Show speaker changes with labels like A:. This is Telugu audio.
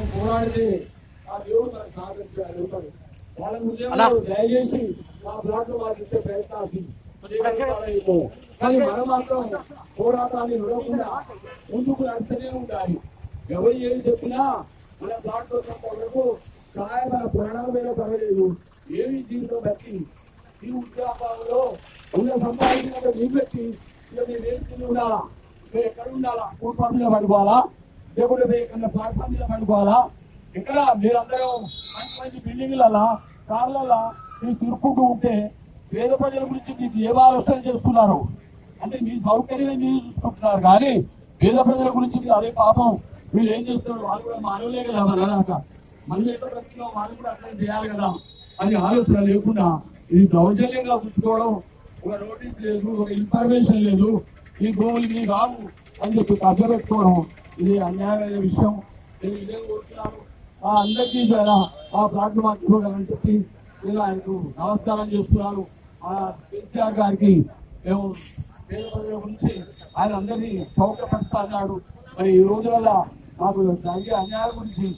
A: మనం పోరాడితే ఆ దేవుడు మనకు సాధించాడు. వాళ్ళ ఉద్యోగాలు దయచేసి మా ప్లాట్ లో మాకు ఇచ్చే ప్రయత్నానికి కానీ మనం మాత్రం పోరాటాన్ని విడవకుండా ముందుకు నడుస్తూనే ఉండాలి. ఎవరు ఏం చెప్పినా మన ప్లాట్ లో వరకు సహాయ మన ప్రాణాల మీద పడలేదు. ఏమి జీవితం బట్టి ఈ ఉద్యోగంలో ఉన్న సంపాదించిన నీళ్ళు పెట్టి ఇక మేము ఏం తిని ఉండాలా, మేము ఎక్కడ ఉండాలా, కూర్పాటు మీద పడుకోవాలా, లేకుంటే మేము ఎక్కడ ప్లాట్ఫామ్ మీద పడుకోవాలా, ఇక్కడ మీరందరూ మంచి మంచి బిల్డింగ్లలో కార్లలో మీరు తిరుక్కుంటూ ఉంటే పేద ప్రజల గురించి మీకు ఏ ఆలోచన చేస్తున్నారు అంటే మీ సౌకర్యం మీరు చూసుకుంటున్నారు. కానీ పేద ప్రజల గురించి మీరు అదే పాపం వీళ్ళు ఏం చేస్తున్నారు, వాళ్ళు కూడా మానవులే కదా, మనక మనం ఎట్లా బ్రతికినా వాళ్ళు కూడా అట్లా చేయాలి కదా అని ఆలోచన లేకుండా ఇది దౌర్జన్యంగా పుచ్చుకోవడం, ఒక నోటీస్ లేదు, ఒక ఇన్ఫర్మేషన్ లేదు, ఈ భూములు మీ కావు అని చెప్పి కబ్జ పెట్టుకోవడం ఇది అన్యాయమైన విషయం. నేను ఇదే కోరుతున్నాను, అందరికీ ఆ ప్లాట్లు మాకు ఇవ్వగలని చెప్పి నేను ఆయనకు నమస్కారం చేస్తున్నాను. కేసీఆర్ గారికి మేము పేద ప్రజల గురించి ఆయన అందరినీ సౌకర్యపరుస్తా అన్నాడు. మరి ఈ రోజులలో మాకు జరిగే అన్యాయం గురించి